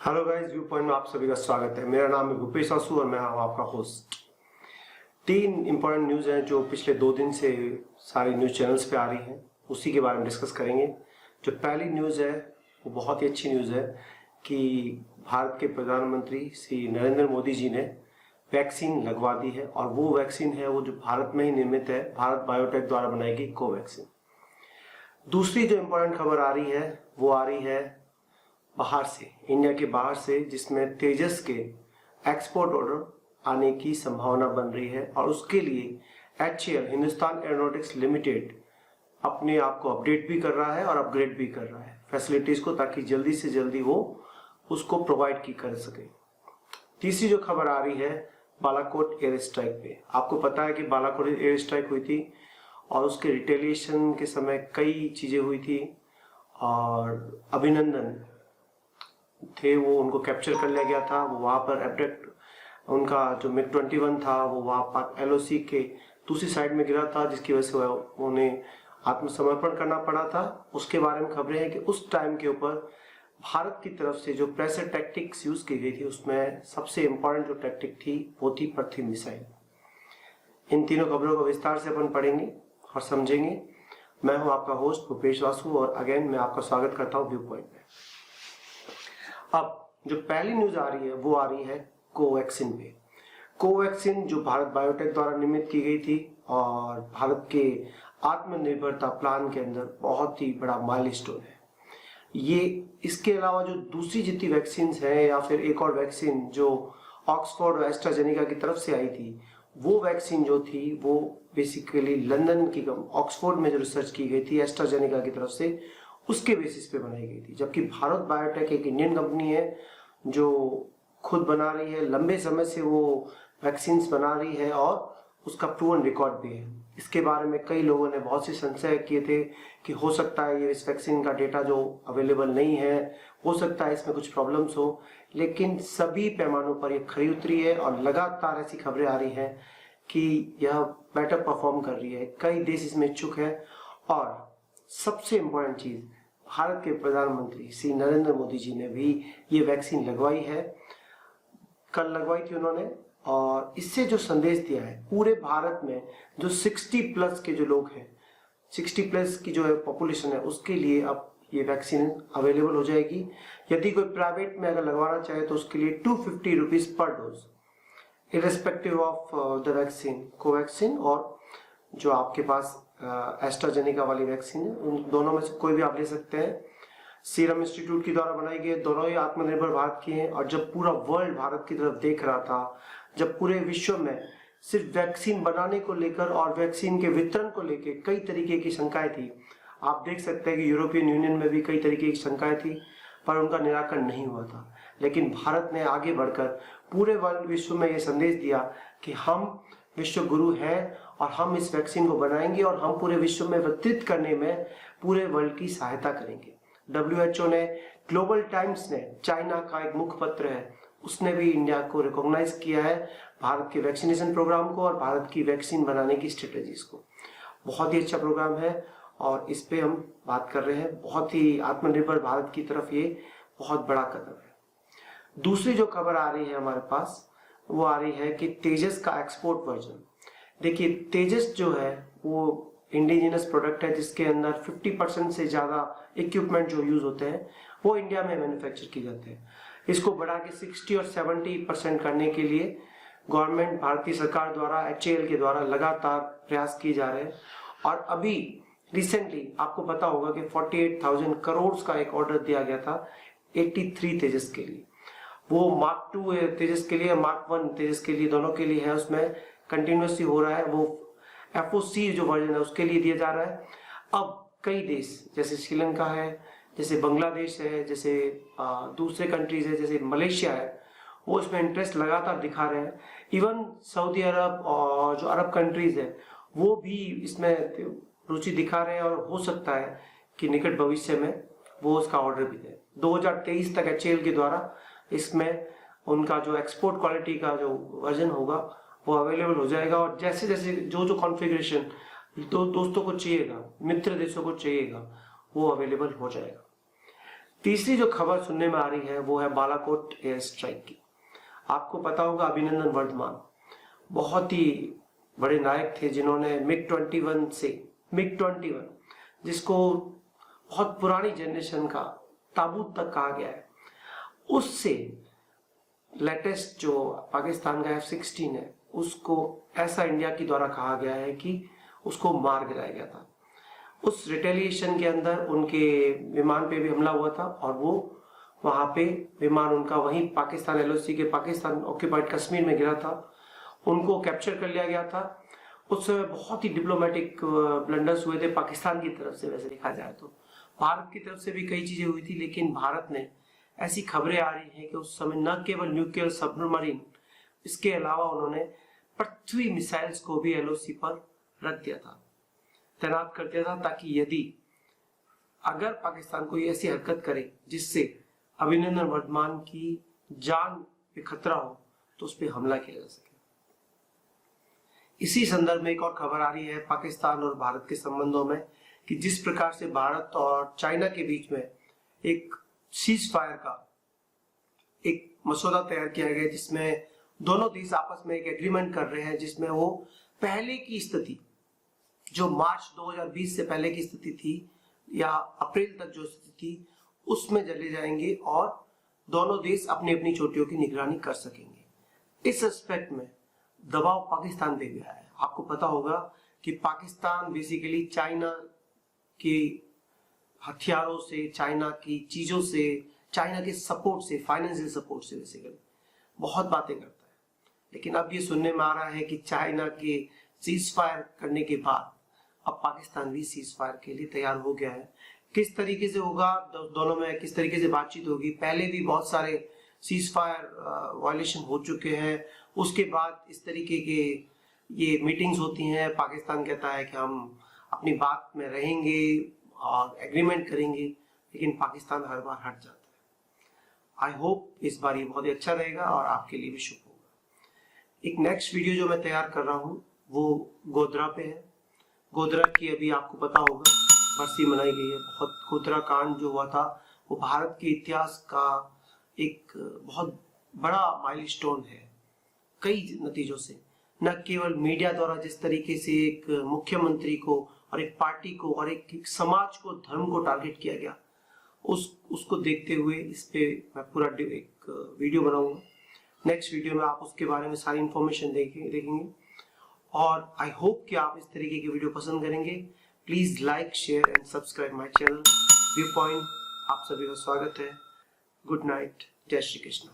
Hello guys, view point में आप सभी का स्वागत है। मेरा नाम है भूपेश आसू और मैं हूं आपका होस्ट। 3 इंपॉर्टेंट न्यूज़ हैं जो पिछले 2 दिन से सारी न्यूज़ चैनल्स पे आ रही हैं, उसी के बारे में डिस्कस करेंगे। जो पहली न्यूज़ है वो बहुत ही अच्छी न्यूज़ है कि भारत के प्रधानमंत्री श्री नरेंद्र मोदी जी ने वैक्सीन लगवा दी है और वो वैक्सीन है वो जो भारत में ही निर्मित है, भारत बायोटेक द्वारा बनाई गई कोवैक्सीन। दूसरी जो इम्पोर्टेंट खबर आ रही है वो आ रही है बाहर से, इंडिया के बाहर से, जिसमें तेजस के एक्सपोर्ट ऑर्डर आने की संभावना बन रही है और उसके लिए HAL हिंदुस्तान एरोनॉटिक्स लिमिटेड अपने आप को अपडेट भी कर रहा है और अपग्रेड भी कर रहा है फैसिलिटीज को, ताकि जल्दी से जल्दी वो उसको प्रोवाइड की कर सके। तीसरी जो खबर आ रही है बालाकोट एयर स्ट्राइक पे। आपको पता है कि बालाकोट एयर स्ट्राइक हुई थी और उसके रिटेलिएशन के समय कई चीजें हुई थी और अभिनंदन थे वो उनको कैप्चर कर लिया गया था। वो वहां पर एब्डक्ट उनका जो MiG-21 था वो वहां पर LOC के दूसरी साइड में गिरा था, जिसकी वजह से उन्हें आत्मसमर्पण करना पड़ा था। उसके बारे में खबरें हैं कि उस टाइम के ऊपर भारत की तरफ से जो प्रेशर टैक्टिक्स यूज की गई थी उसमें सबसे इंपॉर्टेंट जो टैक्टिक थी वो थी पृथ्वी मिसाइल। इन तीनों खबरों को विस्तार से अपन पढ़ेंगे और समझेंगे। मैं हूं आपका होस्ट भूपेश वासु और अगेन मैं आपका स्वागत करता हूं व्यू पॉइंट में। अब जो पहली न्यूज आ रही है वो आ रही है कोवैक्सीन पे। कोवैक्सीन जो भारत बायोटेक द्वारा निर्मित की गई थी और भारत के आत्मनिर्भरता प्लान के अंदर बहुत ही बड़ा माइलस्टोन है ये। इसके अलावा जो दूसरी जितनी वैक्सीन है या फिर एक और वैक्सीन जो ऑक्सफोर्ड और एस्ट्राजेनेका की तरफ से आई थी, वो वैक्सीन जो थी वो बेसिकली लंदन की ऑक्सफोर्ड में जो रिसर्च की गई थी एस्ट्राजेनेका की तरफ से, उसके बेसिस पे बनाई गई थी। जबकि भारत बायोटेक एक इंडियन कंपनी है जो खुद बना रही है, लंबे समय से वो वैक्सीन बना रही है और उसका प्रूवन रिकॉर्ड भी है। इसके बारे में कई लोगों ने बहुत सी संशय किए थे कि हो सकता है ये इस वैक्सीन का डेटा जो अवेलेबल नहीं है, हो सकता है इसमें कुछ प्रॉब्लम्स हो, लेकिन सभी पैमानों पर ये खरी उतरी है और लगातार ऐसी खबरें आ रही हैं कि यह बेटर परफॉर्म कर रही है। कई देश इसमें इच्छुक है और सबसे इम्पोर्टेंट चीज, भारत के प्रधानमंत्री श्री नरेंद्र मोदी जी ने भी ये वैक्सीन लगवाई है। कल लगवाई थी उन्होंने और इससे जो संदेश दिया है पूरे भारत में जो 60+ के जो लोग हैं, 60+ की जो है पॉपुलेशन है, उसके लिए अब ये वैक्सीन अवेलेबल हो जाएगी। यदि कोई प्राइवेट में अगर लगवाना चाहे तो उसके लिए 250 rupees per dose, irrespective of the vaccine, Covaxin और जो आपके पास एस्ट्राजेनेका वाली वैक्सीन है, उन दोनों में से कोई भी आप ले सकते हैं। सीरम इंस्टीट्यूट की द्वारा बनाई गई, दोनों ही आत्मनिर्भर भारत की हैं। और जब पूरा वर्ल्ड भारत की तरफ देख रहा था, जब पूरे विश्व में सिर्फ वैक्सीन बनाने को लेकर और वैक्सीन के वितरण को लेकर कई तरीके की शंकाएं थी, आप देख सकते हैं कि यूरोपियन यूनियन में भी कई तरीके की शंकाएं थी पर उनका निराकरण नहीं हुआ था। लेकिन भारत ने आगे बढ़कर पूरे वर्ल्ड विश्व में यह संदेश दिया कि हम विश्व गुरु हैं और हम इस वैक्सीन को बनाएंगे और हम पूरे विश्व में वितरित करने में पूरे वर्ल्ड की सहायता करेंगे। WHO ने, ग्लोबल टाइम्स ने, चाइना का एक मुखपत्र है, उसने भी इंडिया को रिकॉग्नाइज किया है, भारत के वैक्सीनेशन प्रोग्राम को और भारत की वैक्सीन बनाने की स्ट्रेटेजीज को। बहुत ही अच्छा प्रोग्राम है और इस पे हम बात कर रहे हैं। बहुत ही आत्मनिर्भर भारत की तरफ ये बहुत बड़ा कदम है। दूसरी जो खबर आ रही है हमारे पास वो आ रही है कि तेजस का एक्सपोर्ट वर्जन। देखिए, तेजस जो है वो इंडिजिनस प्रोडक्ट है जिसके अंदर 50% से ज्यादा इक्विपमेंट जो यूज होते हैं वो इंडिया में मैन्युफैक्चर किए जाते हैं। इसको बढ़ा के 60 और 70% करने के लिए गवर्नमेंट, भारतीय सरकार द्वारा, HAL के द्वारा लगातार प्रयास किए जा रहे हैं। और अभी रिसेंटली आपको पता होगा कि 48,000 करोड़ का एक ऑर्डर दिया गया था 83 तेजस के लिए। वो मार्क 2 तेजस के लिए, मार्क 1 तेजस के लिए, दोनों के लिए है। उसमें कंटिन्यूसली हो रहा है। वो FOC जो वर्जन है उसके लिए दिया जा रहा है। अब कई देश जैसे श्रीलंका है, जैसे बांग्लादेश है, जैसे दूसरे कंट्रीज है, जैसे मलेशिया है, वो इसमें इंटरेस्ट लगातार दिखा रहे हैं। इवन सऊदी अरब और जो अरब कंट्रीज है वो भी इसमें रुचि दिखा रहे हैं और हो सकता है कि निकट भविष्य में वो उसका ऑर्डर भी दे। 2023 तक HAL के द्वारा इसमें उनका जो एक्सपोर्ट क्वालिटी का जो वर्जन होगा वो अवेलेबल हो जाएगा। और जैसे जैसे जो कॉन्फ़िगरेशन दोस्तों को चाहिएगा, मित्र देशों को चाहिएगा, वो अवेलेबल हो जाएगा। तीसरी जो खबर सुनने में आ रही है वो है बालाकोट एयर स्ट्राइक की। आपको पता होगा अभिनंदन वर्धमान बहुत ही बड़े नायक थे जिन्होंने मिग 21 जिसको बहुत पुरानी जनरेशन का ताबूत तक कहा गया है, उससे लेटेस्ट जो पाकिस्तान का F-16 है उसको ऐसा इंडिया के द्वारा कहा गया है कि उसको मार गिराया गया था। उस रिटेलिएशन के अंदर उनके विमान पे भी हमला हुआ था और वो वहां पे विमान उनका वहीं पाकिस्तान LOC के पाकिस्तान ऑक्यूपाइड कश्मीर में गिरा था, उनको कैप्चर कर लिया गया था। उस समय बहुत ही डिप्लोमेटिक ब्लंडर्स हुए थे पाकिस्तान की तरफ से। वैसे देखा जाए तो भारत की तरफ से भी कई चीजें हुई थी, लेकिन भारत ने ऐसी खबरें आ रही हैं कि उस समय न केवल न्यूक्लियर सबमरीन, इसके अलावा उन्होंने पृथ्वी मिसाइल्स को भी LOC पर रख दिया था, तैनात कर दिया था, ताकि यदि अगर पाकिस्तान कोई ऐसी हरकत करे जिससे अभिनंदन वर्धमान की जान पे खतरा हो तो उस पर हमला किया जा सके। इसी संदर्भ में एक और खबर आ रही है पाकिस्तान और भारत के संबंधों में कि जिस प्रकार से भारत और चाइना के बीच में एक सीज फायर का एक मसौदा तैयार किया गया, जिसमें दोनों देश आपस में एक एग्रीमेंट कर रहे हैं, जिसमें वो पहले की स्थिति जो मार्च 2020 से पहले की स्थिति थी या अप्रैल तक जो स्थिति थी उसमें चले जाएंगे और दोनों देश अपनी अपनी चोटियों की निगरानी कर सकेंगे। इस एस्पेक्ट में दबाव पाकिस्तान पे भी आया है। आपको पता होगा कि पाकिस्तान बेसिकली चाइना के हथियारों से, चाइना की चीजों से, चाइना के सपोर्ट से, फाइनेंशियल सपोर्ट से बेसिकली बहुत बातें करता है। लेकिन अब ये सुनने में आ रहा है कि चाइना के सीज फायर करने के बाद अब पाकिस्तान भी सीज फायर के लिए तैयार हो गया है। किस तरीके से होगा, दोनों में किस तरीके से बातचीत होगी, पहले भी बहुत सारे सीज फायर वायलेशन हो चुके हैं, उसके बाद इस तरीके के ये मीटिंग्स होती हैं, पाकिस्तान कहता है कि हम अपनी बात में रहेंगे और एग्रीमेंट करेंगे, लेकिन पाकिस्तान हर बार हट जाता है। आई होप इस बार ये बहुत ही अच्छा रहेगा और आपके लिए भी शुभ होगा। एक नेक्स्ट वीडियो जो मैं तैयार कर रहा हूँ वो गोधरा पे है। गोधरा की अभी आपको पता होगा बरसी मनाई गई है। बहुत गोधरा कांड जो हुआ था वो भारत के इतिहास का एक बहुत बड़ा माइलस्टोन है कई नतीजों से। न केवल मीडिया द्वारा जिस तरीके से एक मुख्यमंत्री को और एक पार्टी को और एक समाज को, धर्म को टारगेट किया गया, उसको देखते हुए इस पे मैं पूरा एक वीडियो बनाऊंगा। नेक्स्ट वीडियो में आप उसके बारे में सारी इंफॉर्मेशन देखेंगे और आई होप कि आप इस तरीके की वीडियो पसंद करेंगे। Please like, share and subscribe my channel view point. आप सभी का स्वागत है। गुड नाइट, जय श्री कृष्ण।